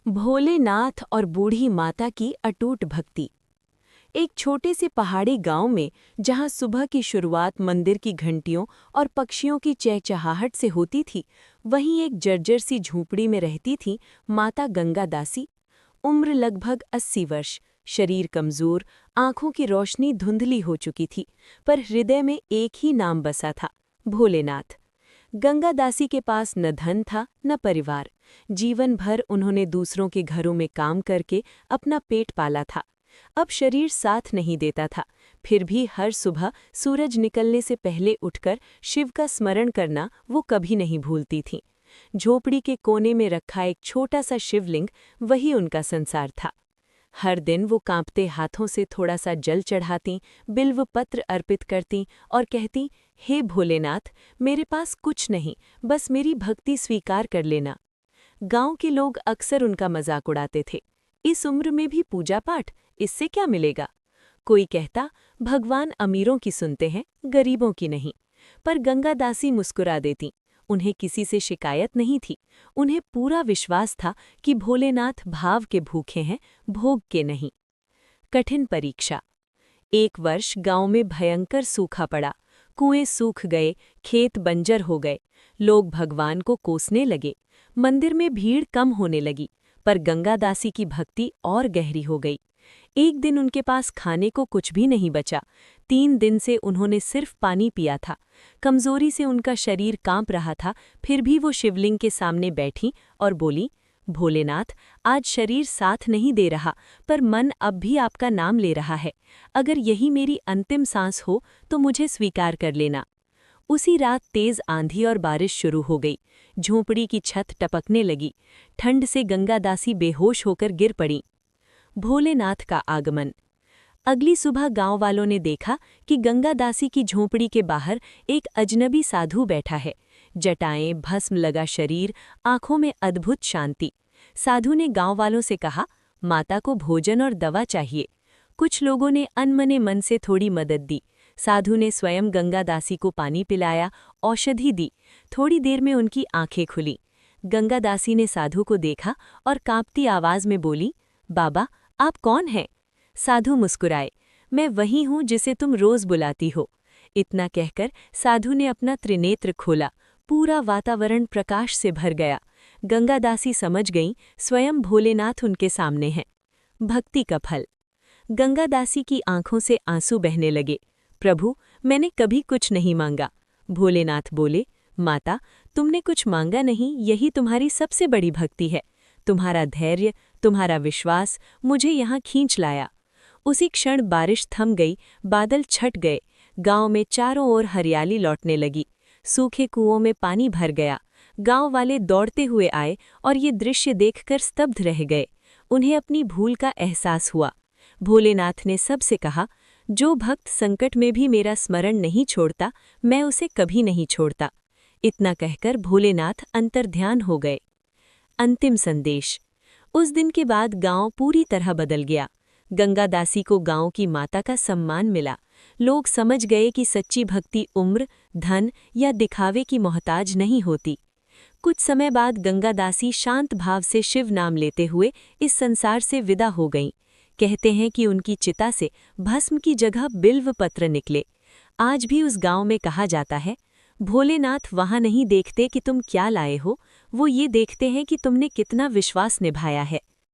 भोलेनाथ और बूढ़ी माता की अटूट भक्ति। एक छोटे से पहाड़ी गांव में जहां सुबह की शुरुआत मंदिर की घंटियों और पक्षियों की चहचहाहट से होती थी, वहीं एक जर्जर सी झूंपड़ी में रहती थी माता गंगा दासी। उम्र लगभग 80 वर्ष, शरीर कमजोर, आंखों की रोशनी धुंधली हो चुकी थी, पर हृदय में एक ही नाम बसा था, भोलेनाथ। गंगा दासी के पास न धन था न परिवार। जीवन भर उन्होंने दूसरों के घरों में काम करके अपना पेट पाला था। अब शरीर साथ नहीं देता था, फिर भी हर सुबह सूरज निकलने से पहले उठकर शिव का स्मरण करना वो कभी नहीं भूलती थीं। झोपड़ी के कोने में रखा एक छोटा सा शिवलिंग, वही उनका संसार था। हर दिन वो कांपते हाथों से थोड़ा सा जल चढ़ाती, बिल्व पत्र अर्पित करती और कहती, हे भोलेनाथ, मेरे पास कुछ नहीं, बस मेरी भक्ति स्वीकार कर लेना। गांव के लोग अक्सर उनका मजाक उड़ाते थे, इस उम्र में भी पूजा पाठ, इससे क्या मिलेगा। कोई कहता, भगवान अमीरों की सुनते हैं, गरीबों की नहीं। पर गंगा दासी मुस्कुरा देती। उन्हें किसी से शिकायत नहीं थी। उन्हें पूरा विश्वास था कि भोलेनाथ भाव के भूखे हैं, भोग के नहीं। कठिन परीक्षा। एक वर्ष गांव में भयंकर सूखा पड़ा। कुएं सूख गए, खेत बंजर हो गए। लोग भगवान को कोसने लगे। मंदिर में भीड़ कम होने लगी, पर गंगा दासी की भक्ति और गहरी हो गई। एक दिन उनके पास खाने को कुछ भी नहीं बचा। 3 दिन से उन्होंने सिर्फ पानी पिया था। कमजोरी से उनका शरीर कांप रहा था, फिर भी वो शिवलिंग के सामने बैठी और बोली, भोलेनाथ, आज शरीर साथ नहीं दे रहा, पर मन अब भी आपका नाम ले रहा है। अगर यही मेरी अंतिम सांस हो तो मुझे स्वीकार कर लेना। उसी रात तेज आंधी और बारिश शुरू हो गई। झोंपड़ी की छत टपकने लगी। ठंड से गंगा दासी बेहोश होकर गिर पड़ी। भोलेनाथ का आगमन। अगली सुबह गांव वालों ने देखा कि गंगा दासी की झोंपड़ी के बाहर एक अजनबी साधु बैठा है। जटाएं, भस्म लगा शरीर, आंखों में अद्भुत शांति। साधु ने गांव वालों से कहा, माता को भोजन और दवा चाहिए। कुछ लोगों ने अनमने मन से थोड़ी मदद दी। साधु ने स्वयं गंगा दासी को पानी पिलाया, औषधि दी। थोड़ी देर में उनकी आंखें खुली। गंगा दासी ने साधु को देखा और कांपती आवाज में बोली, बाबा, आप कौन हैं? साधु मुस्कुराए, मैं वही हूँ जिसे तुम रोज बुलाती हो। इतना कहकर साधु ने अपना त्रिनेत्र खोला। पूरा वातावरण प्रकाश से भर गया। गंगा दासी समझ गईं, स्वयं भोलेनाथ उनके सामने हैं। भक्ति का फल। गंगा दासी की आंखों से आंसू बहने लगे। प्रभु, मैंने कभी कुछ नहीं मांगा। भोलेनाथ बोले, माता, तुमने कुछ मांगा नहीं, यही तुम्हारी सबसे बड़ी भक्ति है। तुम्हारा धैर्य, तुम्हारा विश्वास मुझे यहाँ खींच लाया। उसी क्षण बारिश थम गई, बादल छट गए। गांव में चारों ओर हरियाली लौटने लगी। सूखे कुओं में पानी भर गया। गांव वाले दौड़ते हुए आए और ये दृश्य देखकर स्तब्ध रह गए। उन्हें अपनी भूल का एहसास हुआ। भोलेनाथ ने सबसे कहा, जो भक्त संकट में भी मेरा स्मरण नहीं छोड़ता, मैं उसे कभी नहीं छोड़ता। इतना कहकर भोलेनाथ अंतर्ध्यान हो गए। अंतिम संदेश। उस दिन के बाद गांव पूरी तरह बदल गया। गंगा दासी को गांव की माता का सम्मान मिला। लोग समझ गए कि सच्ची भक्ति उम्र, धन या दिखावे की मोहताज नहीं होती। कुछ समय बाद गंगा दासी शांत भाव से शिव नाम लेते हुए इस संसार से विदा हो गईं। कहते हैं कि उनकी चिता से भस्म की जगह बिल्व पत्र निकले। आज भी उस गांव में कहा जाता है, भोलेनाथ वहां नहीं देखते कि तुम क्या लाए हो, वो ये देखते हैं कि तुमने कितना विश्वास निभाया है।